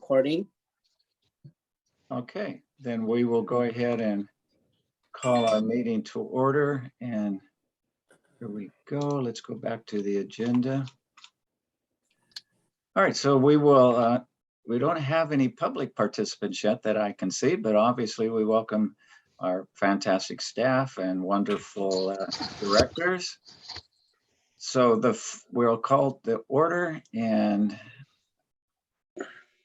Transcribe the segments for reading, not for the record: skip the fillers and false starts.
Recording. Okay, then we will go ahead and call our meeting to order. And here we go. Let's go back to the agenda. All right, so we don't have any public participants yet that I can see, but obviously we welcome our fantastic staff and wonderful directors. So we'll call the order, and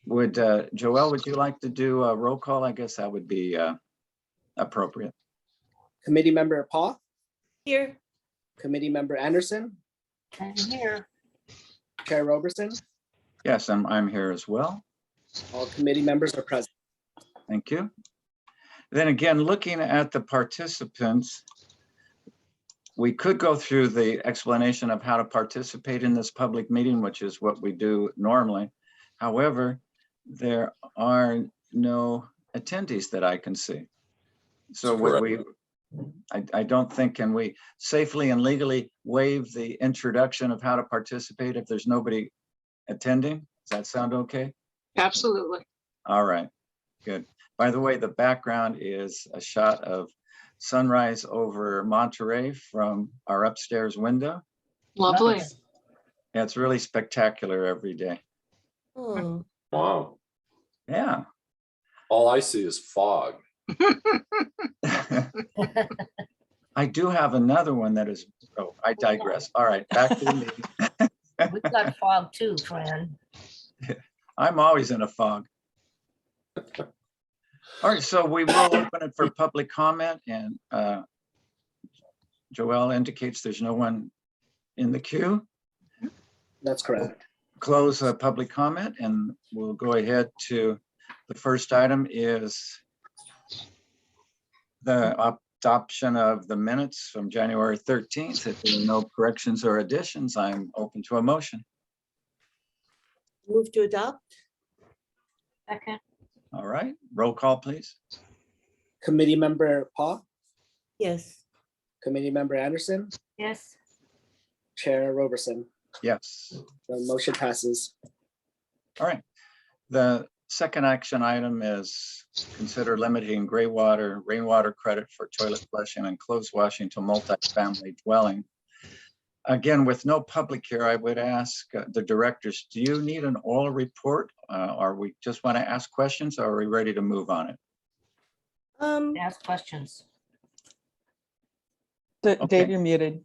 would Joelle, would you like to do a roll call? I guess that would be appropriate. Committee Member Paul. Here. Committee Member Anderson. I'm here. Chair Roberson. Yes, I'm here as well. All committee members are present. Thank you. Then again, looking at the participants, we could go through the explanation of how to participate in this public meeting, which is what we do normally. However, there are no attendees that I can see. So I don't think, can we safely and legally waive the introduction of how to participate if there's nobody attending? Does that sound okay? Absolutely. All right, good. By the way, the background is a shot of sunrise over Monterey from our upstairs window. Lovely. Nice. Yeah, it's really spectacular every day. Oh. Wow. Yeah. All I see is fog. I do have another one that is, oh, I digress. All right, back to the meeting. We've got fog too, Fran. I'm always in a fog. All right, so we will open it for public comment, and Joelle indicates there's no one in the queue. That's correct. Close public comment, and we'll go ahead to the first item is the adoption of the minutes from January 13th. If there are no corrections or additions, I'm open to a motion. Move to adopt. Second. All right, roll call, please. Committee Member Paul. Yes. Committee Member Anderson. Yes. Chair Roberson. Yes. The motion passes. All right. The second action item is consider limiting rainwater credit for toilet flushing and clothes washing to multi-family dwelling. Again, with no public here, I would ask the directors, do you need an oral report? Or we just want to ask questions, or are we ready to move on it? Ask questions. Okay. Dave, you're muted.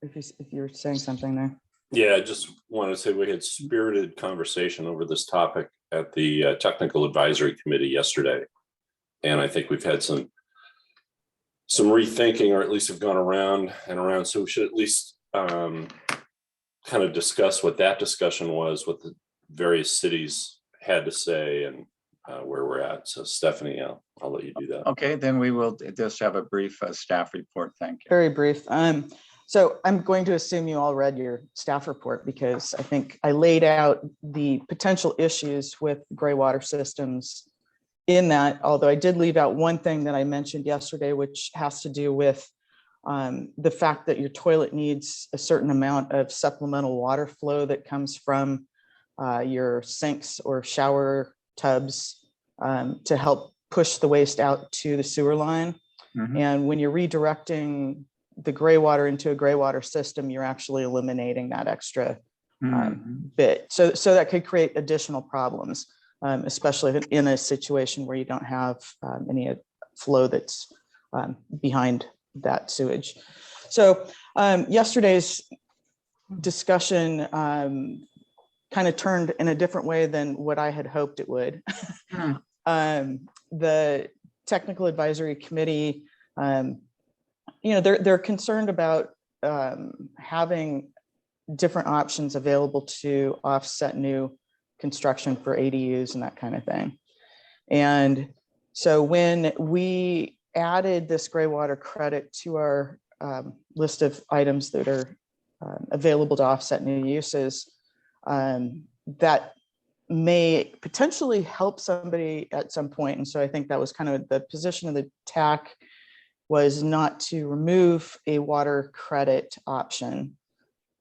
If you're saying something there. Yeah, I just wanted to say we had spirited conversation over this topic at the Technical Advisory Committee yesterday. And I think we've had some rethinking, or at least have gone around and around. So we should at least kind of discuss what that discussion was, what the various cities had to say, and where we're at. So Stephanie, I'll let you do that. Okay, then we will just have a brief staff report. Thank you. Very brief. So I'm going to assume you all read your staff report, because I think I laid out the potential issues with gray water systems in that, although I did leave out one thing that I mentioned yesterday, which has to do with the fact that your toilet needs a certain amount of supplemental water flow that comes from your sinks or shower tubs to help push the waste out to the sewer line. Mhm. And when you're redirecting the gray water into a gray water system, you're actually eliminating that extra bit. So that could create additional problems, especially in a situation where you don't have any flow that's behind that sewage. So yesterday's discussion kind of turned in a different way than what I had hoped it would. The Technical Advisory Committee, they're concerned about having different options available to offset new construction for ADUs and that kind of thing. And so when we added this gray water credit to our list of items that are available to offset new uses, that may potentially help somebody at some point. And so I think that was kind of the position of the TAC, was not to remove a water credit option.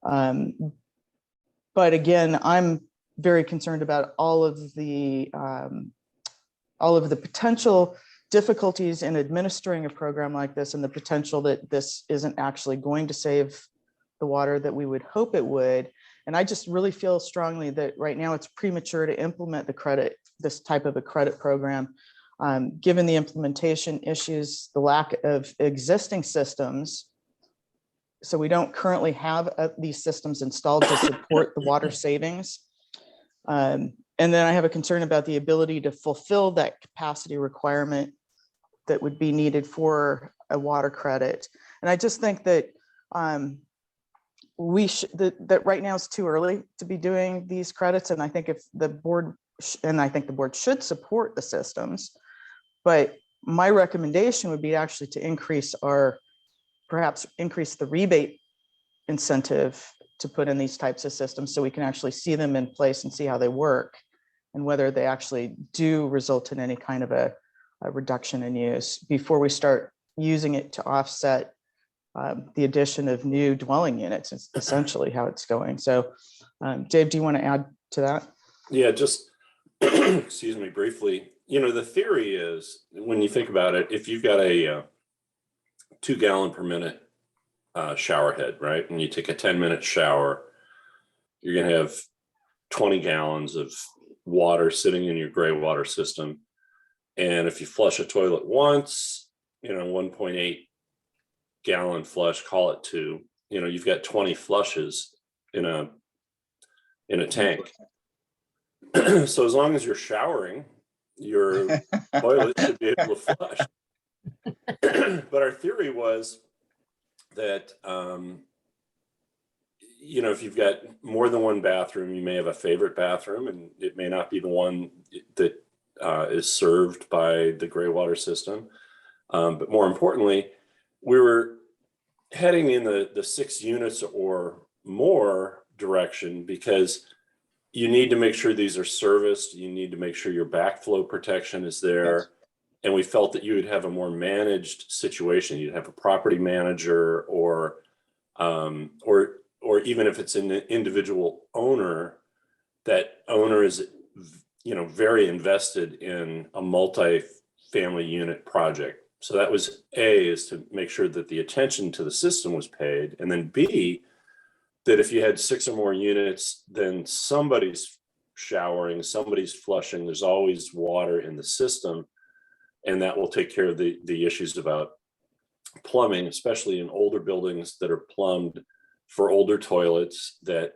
But again, I'm very concerned about all of the potential difficulties in administering a program like this, and the potential that this isn't actually going to save the water that we would hope it would. And I just really feel strongly that right now it's premature to implement this type of a credit program, given the implementation issues, the lack of existing systems. So we don't currently have these systems installed to support the water savings. And then I have a concern about the ability to fulfill that capacity requirement that would be needed for a water credit. And I just think that that right now it's too early to be doing these credits. And I think if the board, should support the systems, but my recommendation would be actually to perhaps increase the rebate incentive to put in these types of systems, so we can actually see them in place and see how they work and whether they actually do result in any kind of a reduction in use before we start using it to offset the addition of new dwelling units. It's essentially how it's going. So Dave, do you want to add to that? Yeah, just excuse me briefly. The theory is, when you think about it, if you've got a 2 gallon per minute shower head, right, and you take a 10-minute shower, you're going to have 20 gallons of water sitting in your gray water system. And if you flush a toilet once, 1.8 gallon flush, call it 2, you've got 20 flushes in a tank. So as long as you're showering, your toilet should be able to flush. But our theory was that, if you've got more than one bathroom, you may have a favorite bathroom, and it may not be the one that is served by the gray water system. But more importantly, we were heading in the 6 units or more direction, because you need to make sure these are serviced. You need to make sure your backflow protection is there. Yes. And we felt that you would have a more managed situation. You'd have a property manager, or even if it's an individual owner, that owner is, very invested in a multi-family unit project. So that was A, is to make sure that the attention to the system was paid. And then B, that if you had 6 or more units, then somebody's showering, somebody's flushing, there's always water in the system. And that will take care of the issues about plumbing, especially in older buildings that are plumbed for older toilets, that,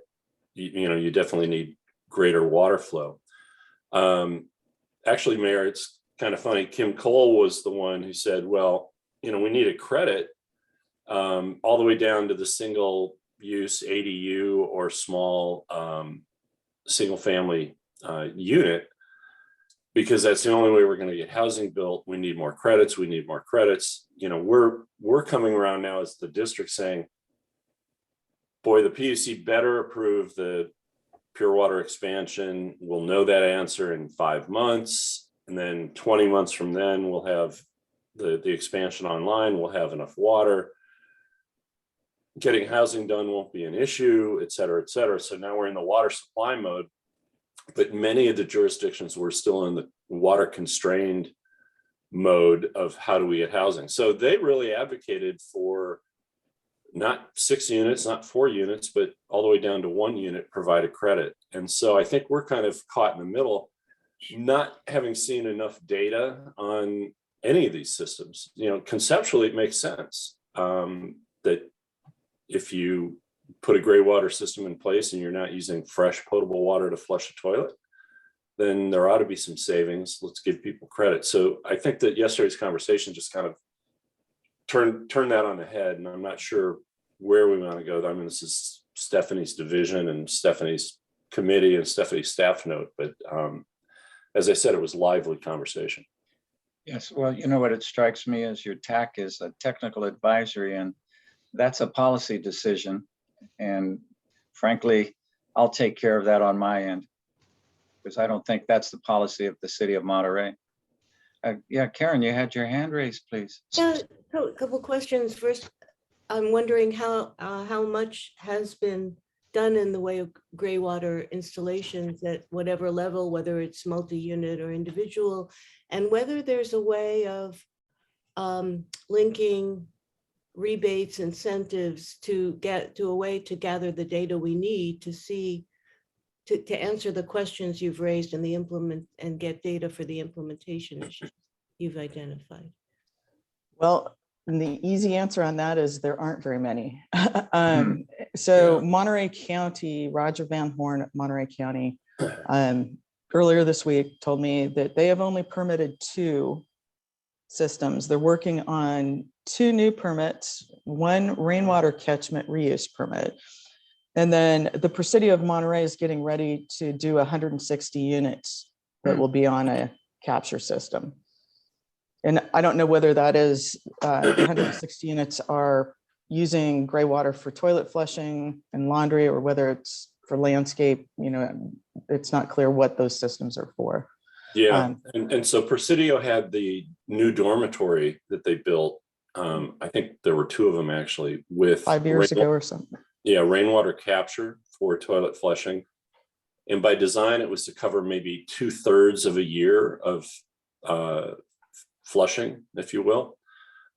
you definitely need greater water flow. Actually, Mayor, it's kind of funny. Kim Cole was the one who said, well, we need a credit all the way down to the single use ADU or small single family unit, because that's the only way we're going to get housing built. We need more credits. We need more credits. We're coming around now as the district saying, boy, the PUC better approve the pure water expansion. We'll know that answer in 5 months. And then 20 months from then, we'll have the expansion online. We'll have enough water. Getting housing done won't be an issue, et cetera, et cetera. So now we're in the water supply mode. But many of the jurisdictions were still in the water constrained mode of how do we get housing. So they really advocated for not 6 units, not 4 units, but all the way down to 1 unit provided credit. And so I think we're kind of caught in the middle, not having seen enough data on any of these systems. Conceptually, it makes sense that if you put a gray water system in place and you're not using fresh potable water to flush a toilet, then there ought to be some savings. Let's give people credit. So I think that yesterday's conversation just kind of turn that on the head, and I'm not sure where we want to go. I mean, this is Stephanie's division and Stephanie's committee and Stephanie's staff note, but as I said, it was lively conversation. Yes, well, what it strikes me as your TAC is a technical advisory, and that's a policy decision. And frankly, I'll take care of that on my end, because I don't think that's the policy of the city of Monterey. Yeah, Karen, you had your hand raised, please. Yeah, a couple questions. First, I'm wondering how much has been done in the way of gray water installations at whatever level, whether it's multi-unit or individual, and whether there's a way of linking rebates, incentives to get to a way to gather the data we need to see, to answer the questions you've raised and the implement and get data for the implementation issues you've identified. Well, and the easy answer on that is there aren't very many. So Monterey County, Roger Van Horn at Monterey County, earlier this week told me that they have only permitted 2 systems. They're working on 2 new permits, 1 rainwater catchment reuse permit. And then the Presidio of Monterey is getting ready to do 160 units that will be on a capture system. And I don't know whether that is, the 160 units are using gray water for toilet flushing and laundry, or whether it's for landscape. You know, it's not clear what those systems are for. Yeah, and so Presidio had the new dormitory that they built. I think there were 2 of them actually with 5 years ago or something. Yeah, rainwater capture for toilet flushing. And by design, it was to cover maybe 2/3 of a year of flushing, if you will.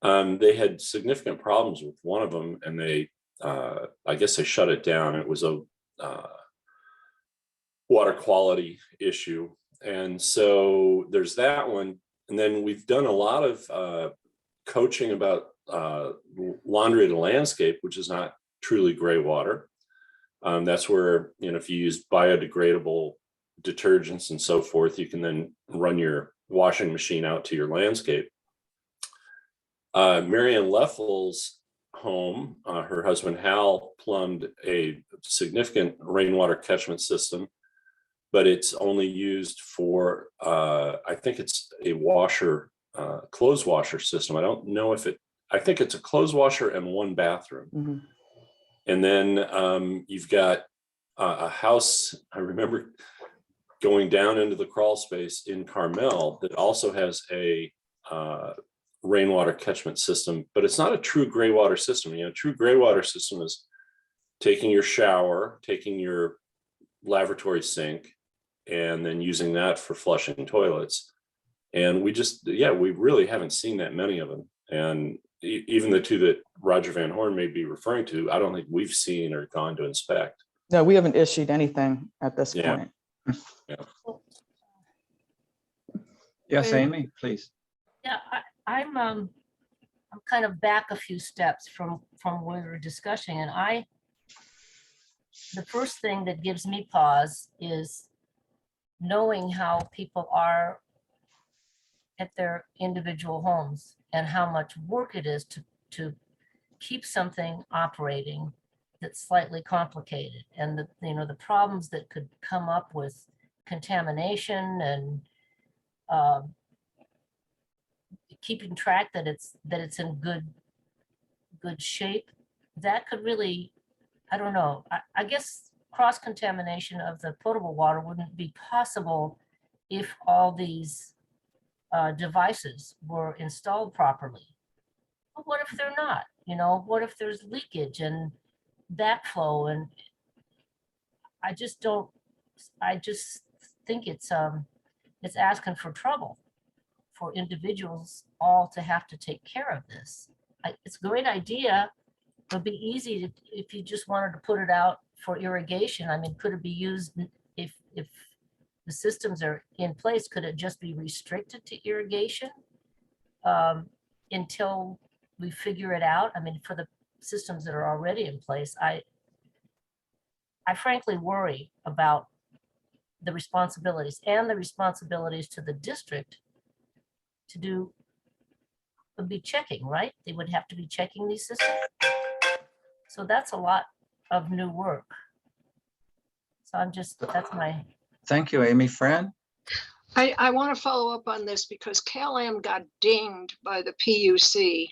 They had significant problems with one of them, and they, I guess they shut it down. It was a water quality issue. And so there's that one. And then we've done a lot of coaching about laundry to landscape, which is not truly gray water. That's where, you know, if you use biodegradable detergents and so forth, you can then run your washing machine out to your landscape. Marianne Leffel's home, her husband Hal plumbed a significant rainwater catchment system, but it's only used for, I think it's a washer, clothes washer system. I don't know if I think it's a clothes washer and 1 bathroom. Mm-hmm. And then you've got a house, I remember going down into the crawl space in Carmel that also has a rainwater catchment system, but it's not a true gray water system. You know, a true gray water system is taking your shower, taking your lavatory sink, and then using that for flushing toilets. And we just, we really haven't seen that many of them. And even the 2 that Roger Van Horn may be referring to, I don't think we've seen or gone to inspect. No, we haven't issued anything at this point. Yeah. Yes, Okay. Amy, please. Yeah, I'm kind of back a few steps from what we were discussing, and the first thing that gives me pause is knowing how people are at their individual homes and how much work it is to keep something operating that's slightly complicated, and the problems that could come up with contamination and keeping track that it's in good shape. That could really, I don't know, I guess cross-contamination of the potable water wouldn't be possible if all these devices were installed properly. But what if they're not? You know, what if there's leakage and backflow? And I just think it's asking for trouble for individuals all to have to take care of this. It's a great idea. It would be easy if you just wanted to put it out for irrigation. I mean, could it be used if the systems are in place? Could it just be restricted to irrigation until we figure it out? I mean, for the systems that are already in place, I frankly worry about the responsibilities to the district to would be checking, right? They would have to be checking these systems. So that's a lot of new work. So that's my. Thank you, Amy. Fran? I want to follow up on this because CalAm got dinged by the PUC.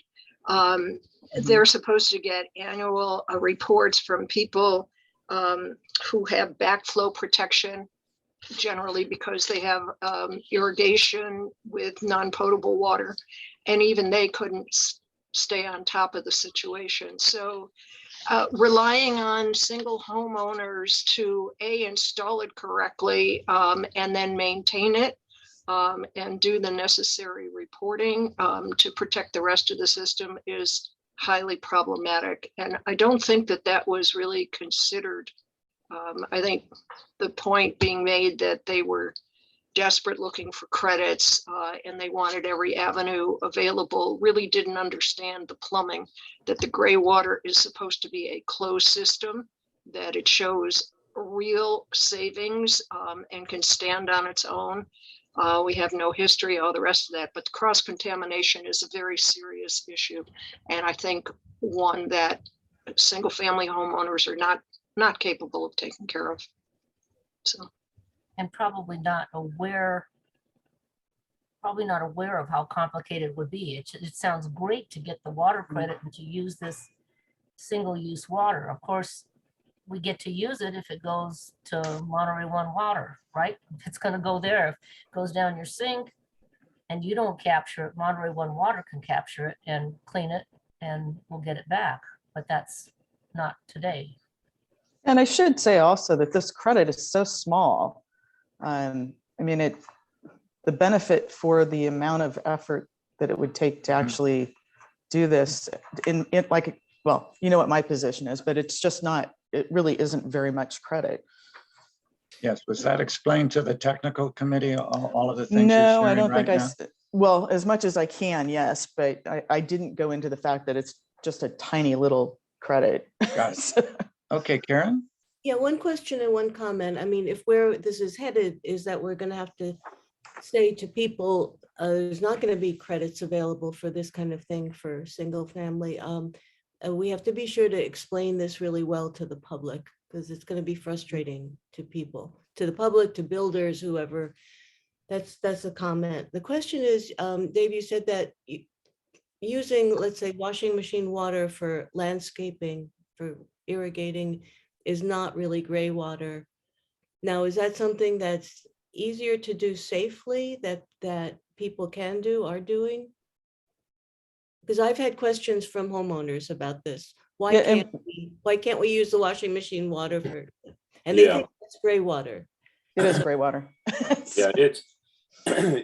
They're supposed to get annual reports from people who have backflow protection, generally because they have irrigation with non-potable water, and even they couldn't stay on top of the situation. So relying on single homeowners to install it correctly and then maintain it and do the necessary reporting to protect the rest of the system is highly problematic. And I don't think that that was really considered. I think the point being made that they were desperate looking for credits and they wanted every avenue available, really didn't understand the plumbing, that the gray water is supposed to be a closed system, that it shows real savings and can stand on its own. We have no history, all the rest of that, but cross-contamination is a very serious issue. And I think one that single family homeowners are not capable of taking care of. So. And probably not aware of how complicated it would be. It sounds great to get the water credit and to use this single-use water. Of course, we get to use it if it goes to Monterey One water, right? If it's going to go there, if it goes down your sink and you don't capture it, Monterey One water can capture it and clean it and we'll get it back. But that's not today. And I should say also that this credit is so small. I mean, the benefit for the amount of effort that it would take to actually do this in like, well, you know what my position is, but it's just not, it really isn't very much credit. Yes, was that explained to the technical committee, all of the things you're No, I sharing don't right think now? well, as much as I can, yes, but I didn't go into the fact that it's just a tiny little credit. Got it. Okay, Karen? Yeah, one question and one comment. I mean, if where this is headed is that we're going to have to say to people, there's not going to be credits available for this kind of thing for single family. We have to be sure to explain this really well to the public, because it's going to be frustrating to people, to the public, to builders, whoever. That's a comment. The question is, Dave, you said that using, let's say, washing machine water for landscaping, for irrigating, is not really gray water. Now, is that something that's easier to do safely, that people can do, are doing? Because I've had questions from homeowners about this. Why Yeah, can't we use the washing machine water for, and they think it's gray water. it is gray water. Yeah, it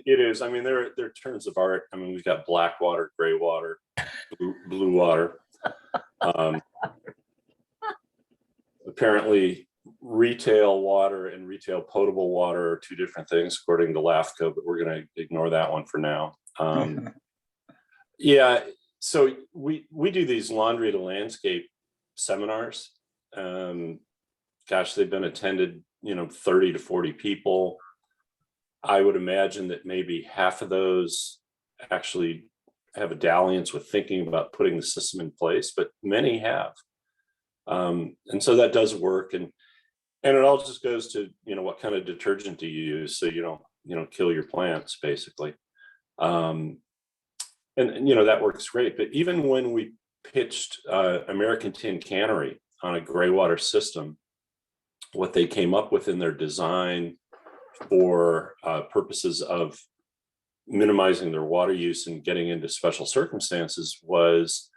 is. I mean, there are terms of art. I mean, we've got black water, gray water, blue water. Apparently, retail water and retail potable water are two different things, according to LAFCO, but we're going to ignore that one for now. Yeah, so we do these laundry to landscape seminars. Gosh, they've been attended, 30 to 40 people. I would imagine that maybe half of those actually have a dalliance with thinking about putting the system in place, but many have. And so that does work, and it all just goes to what kind of detergent do you use so you don't kill your plants, basically. And that works great. But even when we pitched American Tin Cannery on a gray water system, what they came up with in their design for purposes of minimizing their water use and getting into special circumstances was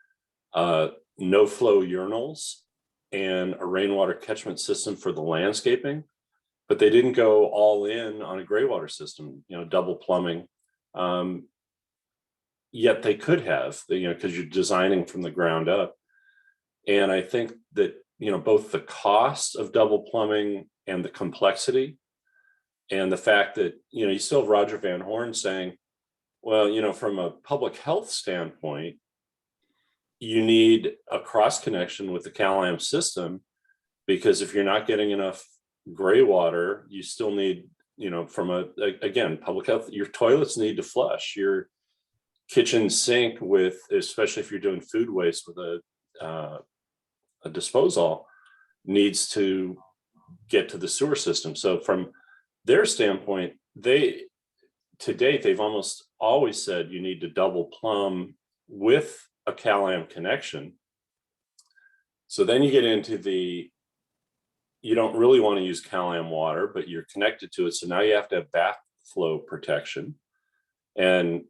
no flow urinals and a rainwater catchment system for the landscaping, but they didn't go all in on a gray water system, double plumbing. Yet they could have, because you're designing from the ground up. And I think that, both the cost of double plumbing and the complexity and the fact that, you still have Roger Van Horn saying, well, from a public health standpoint, you need a cross connection with the CalAmp system, because if you're not getting enough gray water, you still need, from again, public health, your toilets need to flush, your kitchen sink with, especially if you're doing food waste with a disposal, needs to get to the sewer system. So from their standpoint, to date, they've almost always said you need to double plumb with a CalAmp connection. So then you get into you don't really want to use CalAmp water, but you're connected to it. So now you have to have backflow protection. And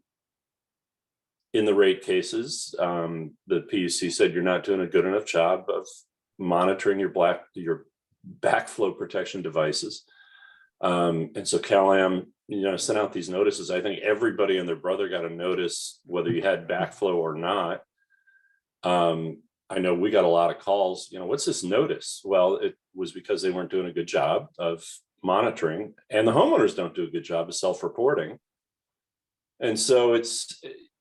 in the rate cases, the PUC said you're not doing a good enough job of monitoring your backflow protection devices. And so CalAm, sent out these notices. I think everybody and their brother got a notice, whether you had backflow or not. I know we got a lot of calls, what's this notice? Well, it was because they weren't doing a good job of monitoring, and the homeowners don't do a good job of self-reporting. And so it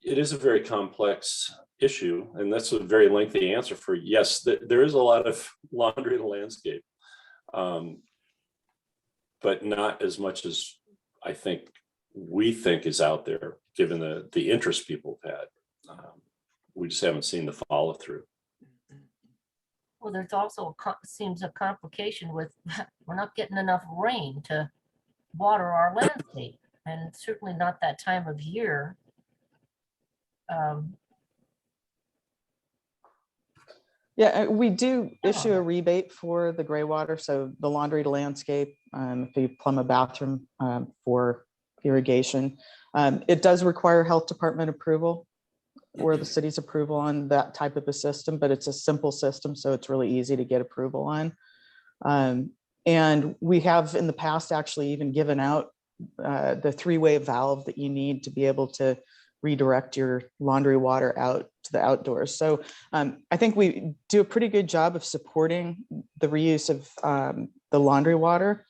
is a very complex issue, and that's a very lengthy answer for yes, there is a lot of laundry in the landscape, but not as much as I think we think is out there, given the interest people have had. We just haven't seen the follow through. Well, there's also seems a complication with we're not getting enough rain to water our landscape, and certainly not that time of year. Yeah, we do issue a rebate for the gray water. So the laundry to landscape, if you plumb a bathroom for irrigation, it does require health department approval or the city's approval on that type of a system, but it's a simple system, so it's really easy to get approval on. And we have in the past actually even given out the three-way valve that you need to be able to redirect your laundry water out to the outdoors. So I think we do a pretty good job of supporting the reuse of the laundry water.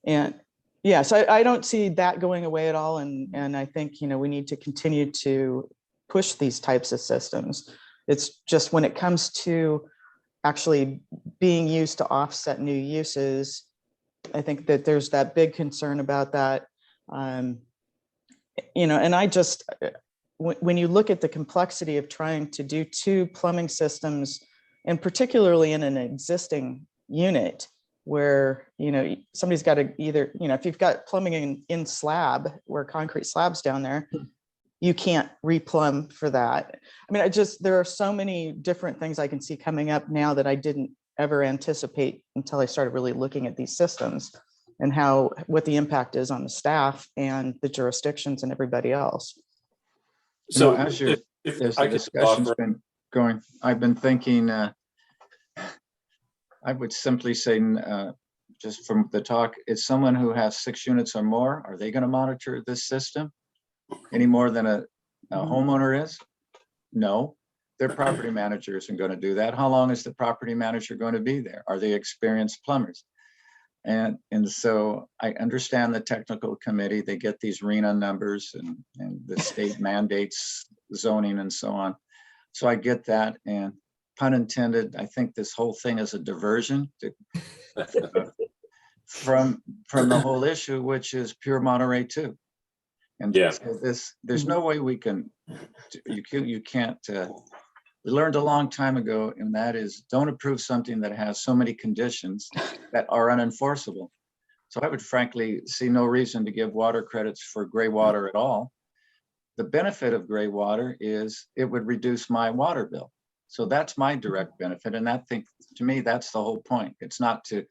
And yeah, so I don't see that going away at all. And I think, we need to continue to push these types of systems. It's just when it comes to actually being used to offset new uses, I think that there's that big concern about that. And I just, when you look at the complexity of trying to do two plumbing systems, and particularly in an existing unit where, somebody's got to either, if you've got plumbing in slab, where concrete slabs down there, you can't replumb for that. I mean, there are so many different things I can see coming up now that I didn't ever anticipate until I started really looking at these systems and what the impact is on the staff and the jurisdictions and everybody else. So as if the I could discussion's offer, been going, I've been thinking, I would simply say, just from the talk, is someone who has 6 units or more, are they going to monitor this system any more than a homeowner is? No, their property manager isn't going to do that. How long is the property manager going to be there? Are they experienced plumbers? And so I understand the technical committee, they get these RENA numbers and the state mandates zoning and so on. So I get that, and pun intended, I think this whole thing is a diversion from the whole issue, which is pure Monterey 2. And Yeah. so there's no way we can, you can't, we learned a long time ago, and that is don't approve something that has so many conditions that are unenforceable. So I would frankly see no reason to give water credits for gray water at all. The benefit of gray water is it would reduce my water bill. So that's my direct benefit. And to me, that's the whole point. It's not to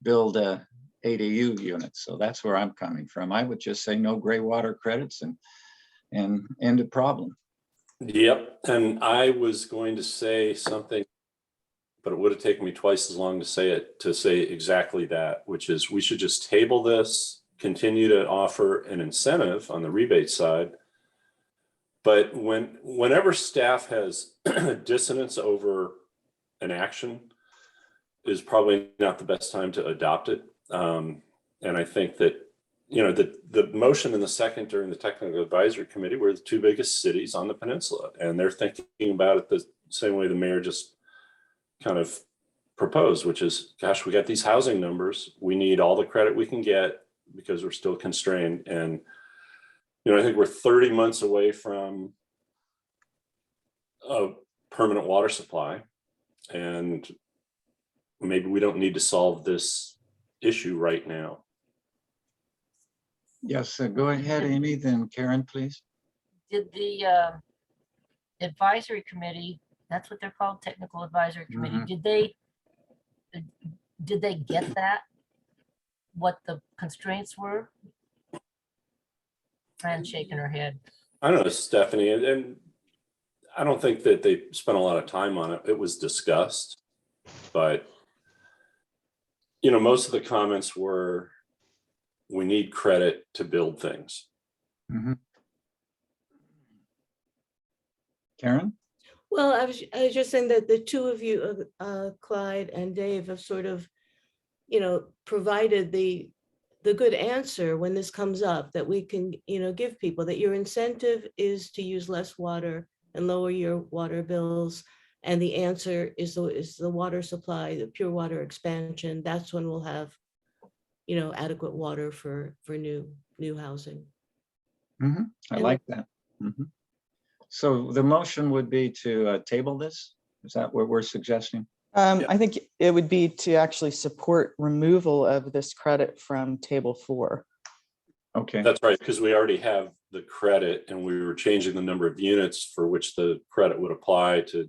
build a ADU units. So that's where I'm coming from. I would just say no gray water credits and end the problem. Yep. And I was going to say something, but it would have taken me twice as long to say exactly that, which is we should just table this, continue to offer an incentive on the rebate side. But whenever staff has dissonance over an action, is probably not the best time to adopt it. And I think that, the motion and the second during the technical advisory committee were the 2 biggest cities on the peninsula. And they're thinking about it the same way the mayor just kind of proposed, which is, gosh, we got these housing numbers. We need all the credit we can get because we're still constrained. And, I think we're 30 months away from a permanent water supply. And maybe we don't need to solve this issue right now. Yes, go ahead, Amy, then Karen, please. Did the advisory committee, that's what they're called, technical advisory committee, did they get that? What the constraints were? Fran's shaking her head. I don't know, Stephanie, and I don't think that they spent a lot of time on it. It was discussed, but most of the comments were, we need credit to build things. Mhm. Karen? Well, I was just saying that the two of you, Clyde and Dave, have sort of, provided the good answer when this comes up, that we can, give people, that your incentive is to use less water and lower your water bills. And the answer is the water supply, the pure water expansion. That's when we'll have, adequate water for new housing. Mhm. I And- like that. Mhm. So the motion would be to table this? Is that what we're suggesting? I think it would be to actually support removal of this credit from table 4. Okay, That's right, because we already have the credit and we were changing the number of units for which the credit would apply to,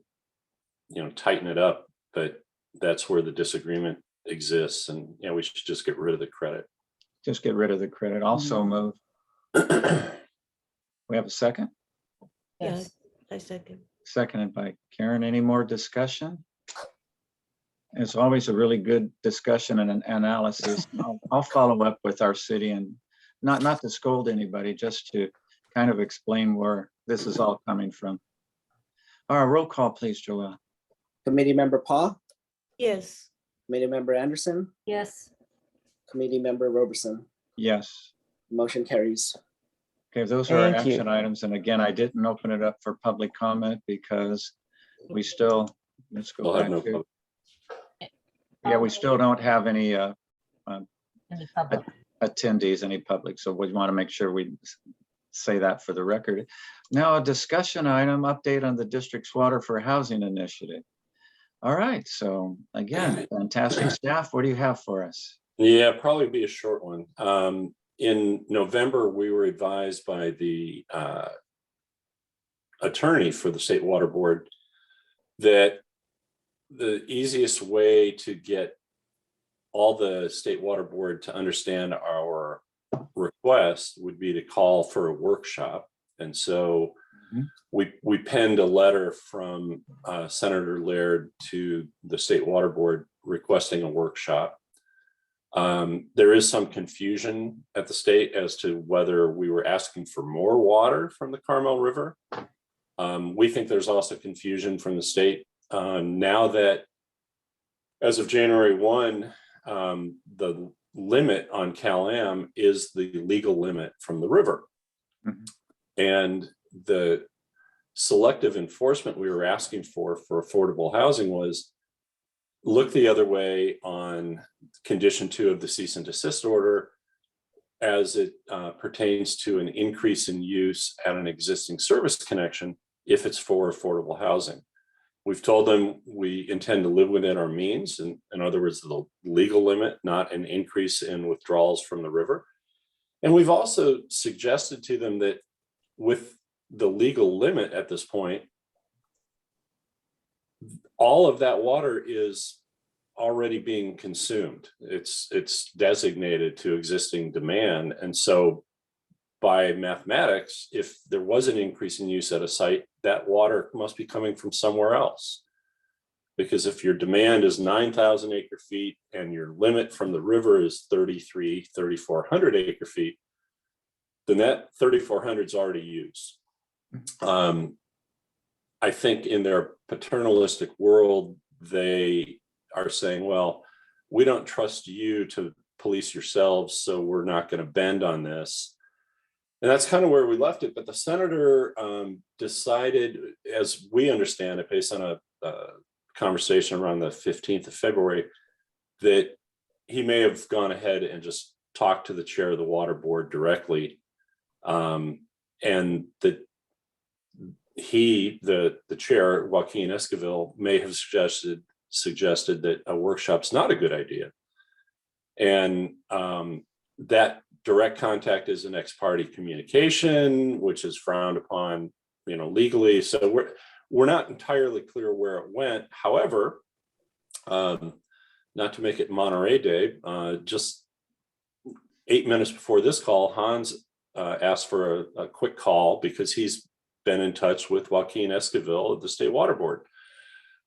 tighten it up. But that's where the disagreement exists, and, we should just get rid of the credit. just get rid of the credit. Also move. We have a second? Yeah, Yes. I second. Seconded by Karen. Any more discussion? It's always a really good discussion and an analysis. I'll follow up with our city, and not to scold anybody, just to kind of explain where this is all coming from. All right, roll call, please, Joelle. Committee Member Paul, Yes. Committee Member Anderson, Yes. Committee Member Roberson. Yes. Motion carries. Okay, those are our Thank you. action items. And again, I didn't open it up for public comment because we still, let's go We'll have back no to, public. yeah, we still don't have any Any public? attendees, any public. So we want to make sure we say that for the record. Now, a discussion item, update on the district's water for housing initiative. All right, so again, fantastic staff. What do you have for us? Yeah, probably be a short one. In November, we were advised by the attorney for the State Water Board that the easiest way to get all the State Water Board to understand our request would be to call for a workshop. And so we penned a letter from Senator Laird to the State Water Board requesting a workshop. There is some confusion at the state as to whether we were asking for more water from the Carmel River. We think there's also confusion from the state now that as of January 1, the limit on Cal-Am is the legal limit from the river. And the selective enforcement we were asking for affordable housing was look the other way on condition 2 of the cease and desist order as it pertains to an increase in use at an existing service connection if it's for affordable housing. We've told them we intend to live within our means, in other words, the legal limit, not an increase in withdrawals from the river. And we've also suggested to them that with the legal limit at this point, all of that water is already being consumed. It's designated to existing demand. And so by mathematics, if there was an increase in use at a site, that water must be coming from somewhere else. Because if your demand is 9,000 acre feet and your limit from the river is 3,400 acre feet, then that 3,400 is already used. I think in their paternalistic world, they are saying, well, we don't trust you to police yourselves, so we're not going to bend on this. And that's kind of where we left it. But the senator decided, as we understand it, based on a conversation around the 15th of February, that he may have gone ahead and just talked to the chair of the water board directly. And that he, the chair, Joaquin Esquivel, may have suggested that a workshop's not a good idea. And that direct contact is an ex-parte communication, which is frowned upon, legally. So we're not entirely clear where it went. However, not to make it Monterey Day, just 8 minutes before this call, Hans asked for a quick call because he's been in touch with Joaquin Esquivel of the State Water Board.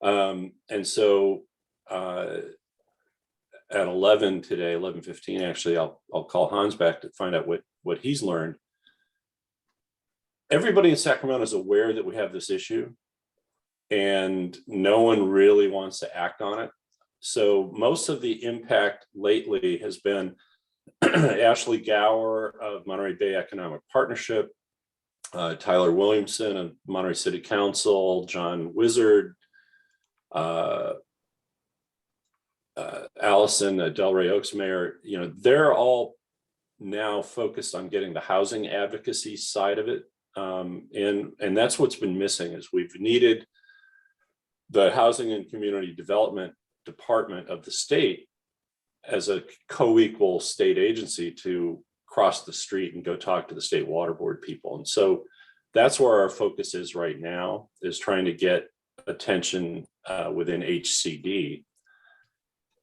And so at 11 today, 11:15, actually, I'll call Hans back to find out what he's learned. Everybody in Sacramento is aware that we have this issue, and no one really wants to act on it. So most of the impact lately has been Ashley Gower of Monterey Bay Economic Partnership, Tyler Williamson of Monterey City Council, John Wizard, Allison Delray Oaks Mayor. They're all now focused on getting the housing advocacy side of it. And that's what's been missing, is we've needed the Housing and Community Development Department of the state as a co-equal state agency to cross the street and go talk to the State Water Board people. And so that's where our focus is right now, is trying to get attention within HCD.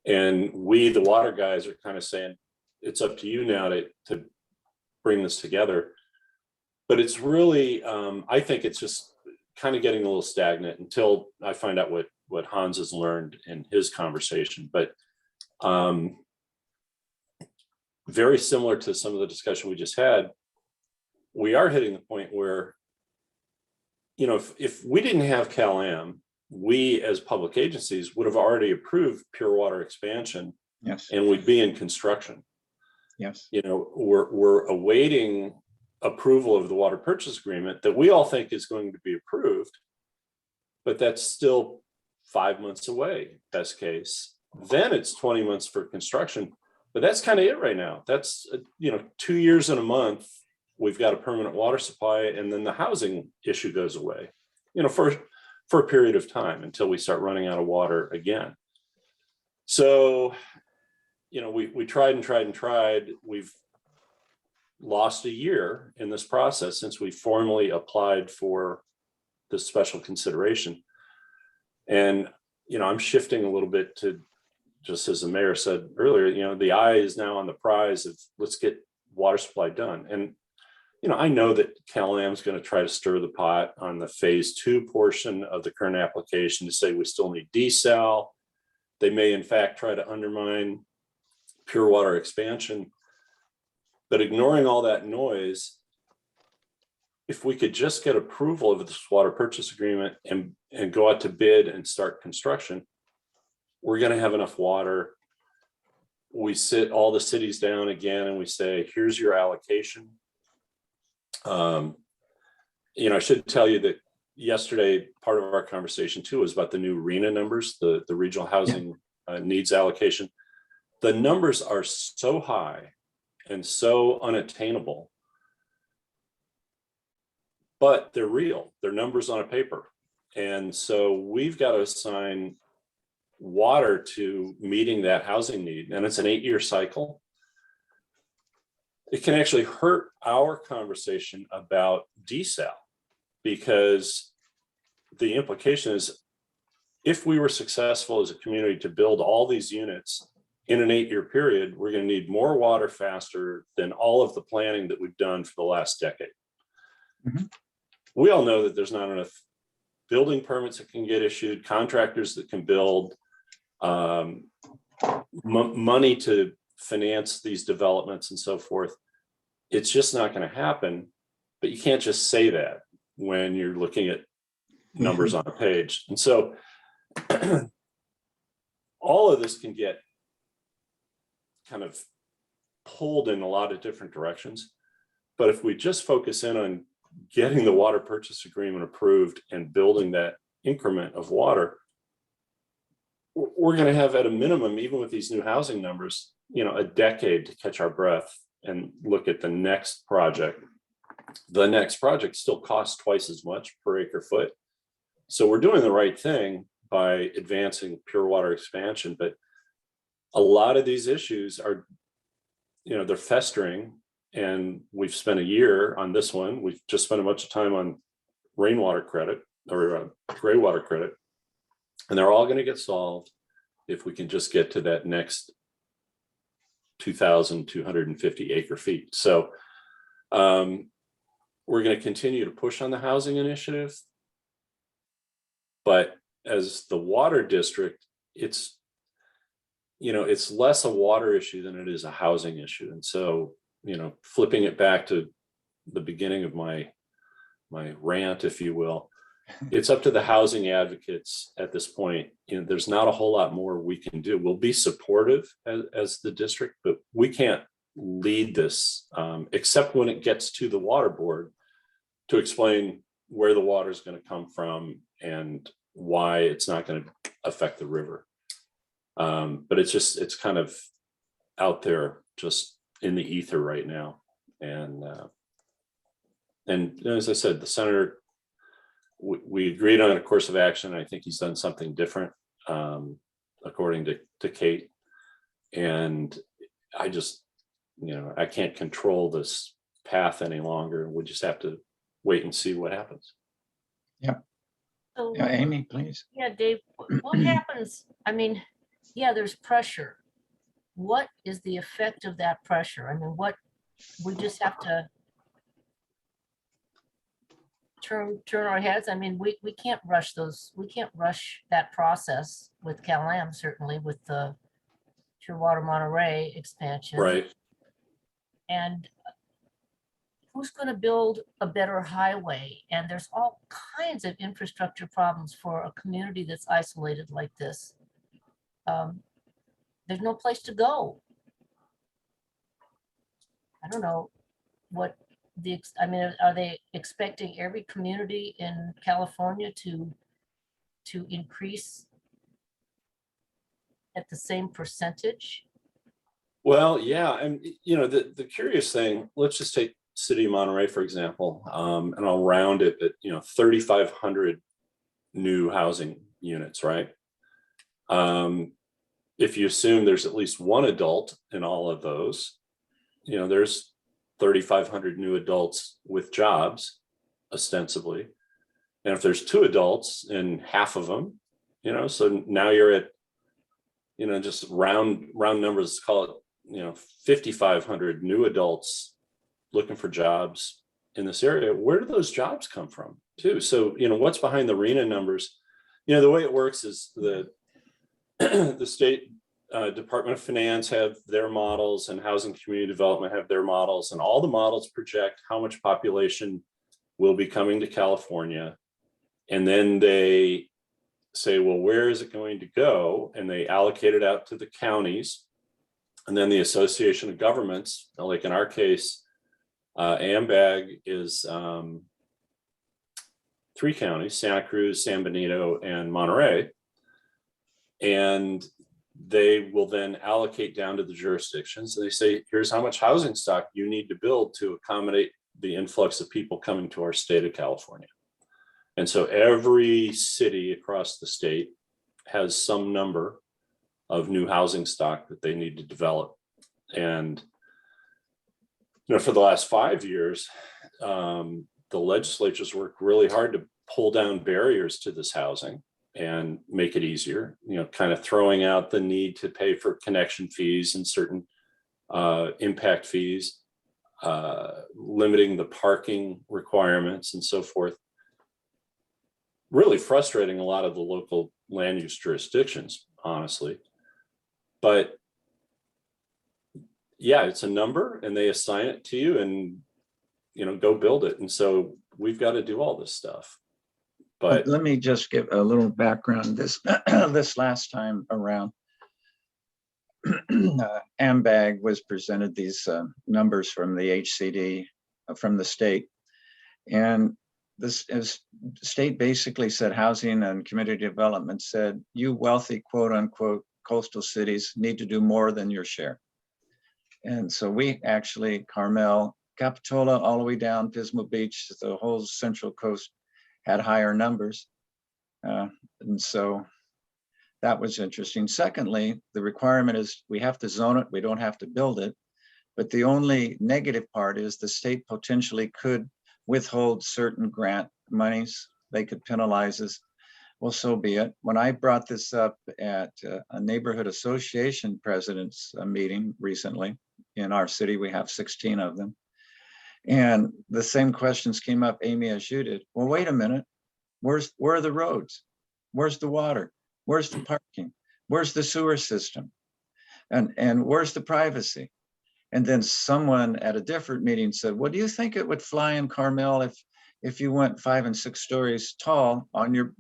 And we, the water guys, are kind of saying, it's up to you now to bring this together. But it's really, I think it's just kind of getting a little stagnant until I find out what Hans has learned in his conversation. But very similar to some of the discussion we just had, we are hitting the point where, if we didn't have Cal-Am, we as public agencies would have already approved pure water expansion. Yes. And we'd be in construction. Yes. We're awaiting approval of the water purchase agreement that we all think is going to be approved, but that's still 5 months away, best case. Then it's 20 months for construction, but that's kind of it right now. That's 2 years and a month, we've got a permanent water supply, and then the housing issue goes away, for a period of time until we start running out of water again. So, we tried and tried and tried. We've lost a year in this process since we formally applied for this special consideration. And, I'm shifting a little bit to, just as the mayor said earlier, the eye is now on the prize of let's get water supply done. And, I know that Cal-Am is going to try to stir the pot on the phase 2 portion of the current application to say we still need desal. They may in fact try to undermine pure water expansion. But ignoring all that noise, if we could just get approval of this water purchase agreement and go out to bid and start construction, we're going to have enough water. We sit all the cities down again and we say, here's your allocation. I should tell you that yesterday, part of our conversation too was about the new RENA numbers, the regional housing needs allocation. The numbers are so high and so unattainable, but they're real. They're numbers on a paper. And so we've got to assign water to meeting that housing need. And it's an 8-year cycle. It can actually hurt our conversation about desal, because the implication is if we were successful as a community to build all these units in an 8-year period, we're going to need more water faster than all of the planning that we've done for the last decade. Mm-hmm. We all know that there's not enough building permits that can get issued, contractors that can build, money to finance these developments and so forth. It's just not going to happen. But you can't just say that when you're looking at numbers on a page. And so all of this can get kind of pulled in a lot of different directions. But if we just focus in on getting the water purchase agreement approved and building that increment of water, we're going to have, at a minimum, even with these new housing numbers, a decade to catch our breath and look at the next project. The next project still costs twice as much per acre foot. So we're doing the right thing by advancing pure water expansion. But a lot of these issues are, they're festering, and we've spent a year on this one. We've just spent a bunch of time on rainwater credit or gray water credit, and they're all going to get solved if we can just get to that next 2,250 acre feet. So we're going to continue to push on the housing initiative. But as the water district, it's, you know, it's less a water issue than it is a housing issue. And so, you know, flipping it back to the beginning of my rant, if you will, it's up to the housing advocates at this point. You know, there's not a whole lot more we can do. We'll be supportive as the district, but we can't lead this except when it gets to the water board to explain where the water is going to come from and why it's not going to affect the river. But it's kind of out there just in the ether right now. And as I said, the senator, we agreed on a course of action. I think he's done something different, according to Kate. And I just, you know, I can't control this path any longer. We just have to wait and see what happens. So, Yeah, Amy, please. yeah, Dave, what happens? I mean, yeah, there's pressure. What is the effect of that pressure? I mean, we just have to turn our heads. I mean, we can't rush that process with Cal-Am, certainly with the Shearwater Monterey expansion. Right. And who's going to build a better highway? And there's all kinds of infrastructure problems for a community that's isolated like this. There's no place to go. I don't know what I mean, are they expecting every community in California to increase at the same percentage? Well, yeah. And, you know, the curious thing, let's just take City of Monterey, for example, and I'll round it at, you know, 3,500 new housing units, right? If you assume there's at least one adult in all of those, you know, there's 3,500 new adults with jobs, ostensibly. And if there's two adults in half of them, you know, so now you're at, you know, just round numbers, call it, you know, 5,500 new adults looking for jobs in this area. Where do those jobs come from too? So, you know, what's behind the RENA numbers? You know, the way it works is the state Department of Finance have their models and Housing Community Development have their models, and all the models project how much population will be coming to California. And then they say, well, where is it going to go? And they allocate it out to the counties. And then the Association of Governments, like in our case, AMBAG is 3 counties, Santa Cruz, San Benito, and Monterey. And they will then allocate down to the jurisdictions. And they say, here's how much housing stock you need to build to accommodate the influx of people coming to our state of California. And so every city across the state has some number of new housing stock that they need to develop. And, you know, for the last 5 years, the legislatures worked really hard to pull down barriers to this housing and make it easier, you know, kind of throwing out the need to pay for connection fees and certain impact fees, limiting the parking requirements and so forth. Really frustrating a lot of the local land use jurisdictions, honestly. But yeah, it's a number and they assign it to you and, you know, go build it. And so we've got to do all this stuff. But let me just give a little background. This this last time around, AMBAG was presented these numbers from the HCD, from the state. And this is, state basically said housing and community development said, you wealthy, quote unquote, coastal cities need to do more than your share. And so we actually, Carmel, Capitola, all the way down Pismo Beach, the whole central coast had higher numbers. And so that was interesting. Secondly, the requirement is we have to zone it. We don't have to build it. But the only negative part is the state potentially could withhold certain grant monies. They could penalize us. Well, so be it. When I brought this up at a neighborhood association president's meeting recently in our city, we have 16 of them. And the same questions came up, Amy, as you did. Well, wait a minute. Where are the roads? Where's the water? Where's the parking? Where's the sewer system? And where's the privacy? And then someone at a different meeting said, well, do you think it would fly in Carmel if you went 5 and 6 stories tall on your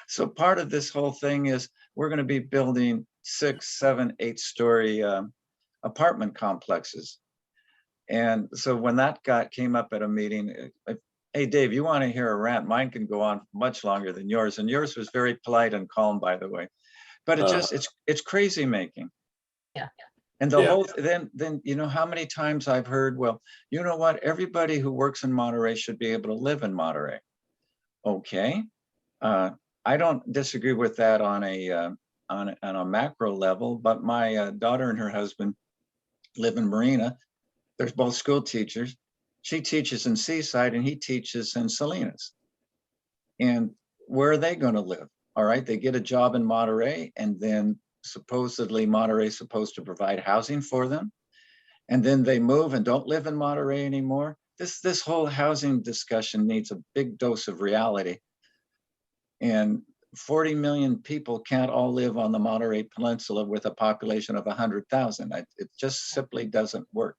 So part of this whole thing is we're going to be building 6, 7, 8-story apartment complexes. And so when that came up at a meeting, hey, Dave, you want to hear a rant? Mine can go on much longer than yours. And yours was very polite and calm, by the way. But it's crazy making. Yeah. And the whole, then, you know, how many times I've heard, well, you know what, everybody who works in Monterey should be able to live in Monterey. Okay. I don't disagree with that on a macro level, but my daughter and her husband live in Marina. They're both school teachers. She teaches in Seaside and he teaches in Salinas. And where are they going to live? All right, they get a job in Monterey, and then supposedly Monterey is supposed to provide housing for them. And then they move and don't live in Monterey anymore. This whole housing discussion needs a big dose of reality. And 40 million people can't all live on the Monterey Peninsula with a population of 100,000. It just simply doesn't work.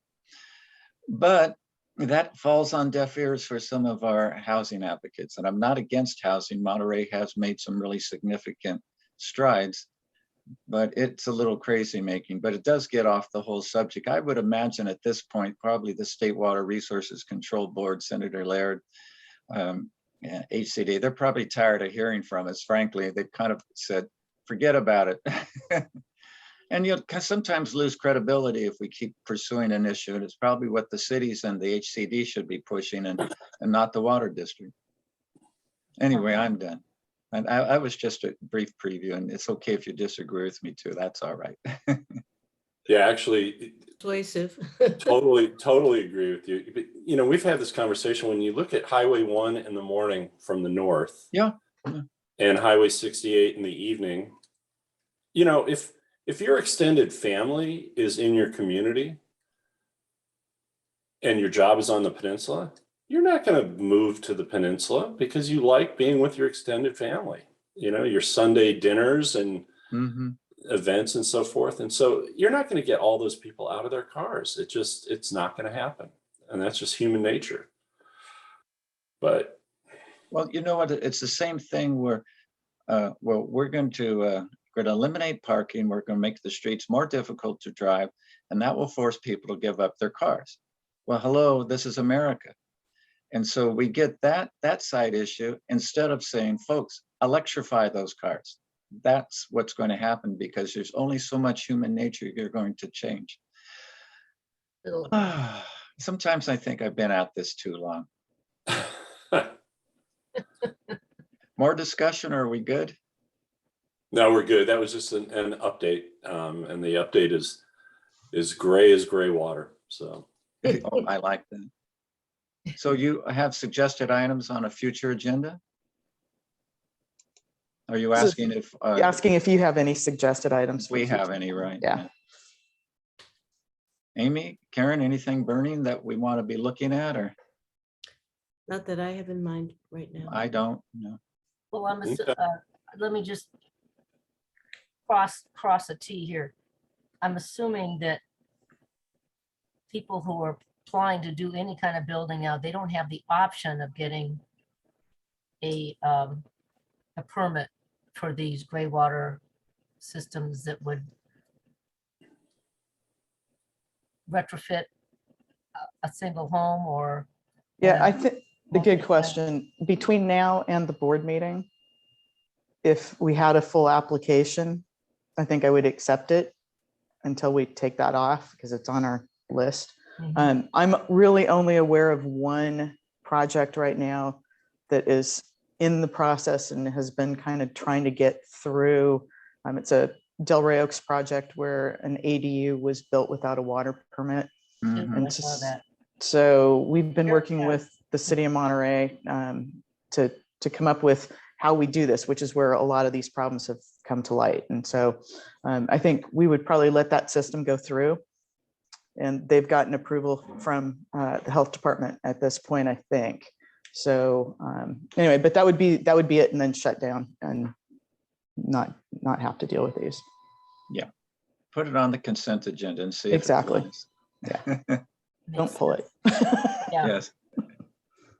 But that falls on deaf ears for some of our housing advocates. And I'm not against housing. Monterey has made some really significant strides, but it's a little crazy making, but it does get off the whole subject. I would imagine at this point, probably the State Water Resources Control Board, Senator Laird, HCD, they're probably tired of hearing from us, frankly. They've kind of said, forget about it. And you'll sometimes lose credibility if we keep pursuing an issue. And it's probably what the cities and the HCD should be pushing and not the water district. Anyway, I'm done. And I was just a brief preview, and it's okay if you disagree with me too. That's all right. Yeah, actually, Persuasive. totally agree with you. But, you know, we've had this conversation when you look at Highway 1 in the morning from the north. Yeah. And Highway 68 in the evening. You know, if your extended family is in your community and your job is on the peninsula, you're not going to move to the peninsula because you like being with your extended family, you know, your Sunday dinners and events and so forth. And so you're not going to get all those people out of their cars. It's not going to happen. And that's just human nature. But well, you know what? It's the same thing where, we're going to eliminate parking. We're going to make the streets more difficult to drive, and that will force people to give up their cars. Well, hello, this is America. And so we get that side issue instead of saying, folks, electrify those cars. That's what's going to happen because there's only so much human nature you're going to change. Sometimes I think I've been at this too long. More discussion, or are we good? no, we're good. That was just an update. And the update is gray as gray water. So Oh, I like that. So you have suggested items on a future agenda? Are you asking if Asking if you have any suggested items? for we future- have any, right? Yeah. Amy, Karen, anything burning that we want to be looking at, or Not that I have in mind right now. I don't know. Well, Okay. let me just cross a T here. I'm assuming that people who are applying to do any kind of building now, they don't have the option of getting a permit for these gray water systems that would retrofit a single home or. Yeah, I think a good multi-family. question. Between now and the board meeting, if we had a full application, I think I would accept it until we take that off because it's on our list. Mhm. I'm really only aware of one project right now that is in the process and has been kind of trying to get through. It's a Del Rey Oaks project where an ADU was built without a water permit. Mhm. I saw that. So we've been Sure, working yeah. with the city of Monterey to come up with how we do this, which is where a lot of these problems have come to light. And so I think we would probably let that system go through. And they've gotten approval from the health department at this point, I think. So anyway, but that would be it, and then shut down and not have to deal with these. Put it on the consent agenda and see. if it Exactly. flies. Don't pull it. Yeah. Yes.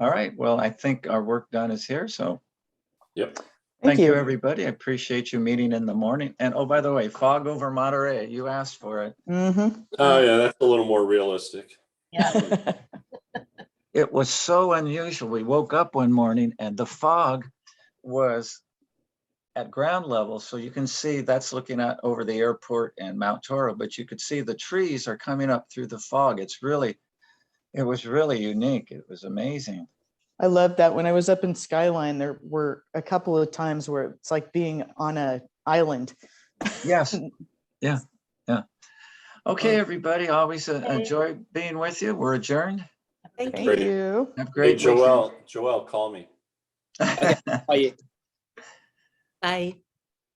All right. Well, I think our work done is here. So Yep. thank you, everybody. I appreciate you meeting in the morning. And oh, by the way, fog over Monterey, you asked for it. Mhm. Oh, yeah, that's a little more realistic. Yeah. It was so unusual. We woke up one morning and the fog was at ground level. So you can see that's looking at over the airport and Mount Toro, but you could see the trees are coming up through the fog. It was really unique. It was amazing. I love that. When I was up in Skyline, there were a couple of times where it's like being on an island. Yes. Yeah. Yeah. Okay, Oh. everybody. Always a joy being with you. We're adjourned. Thank Thank you. Great. you. Have a Hey, great Joelle, call me. Bye. Bye.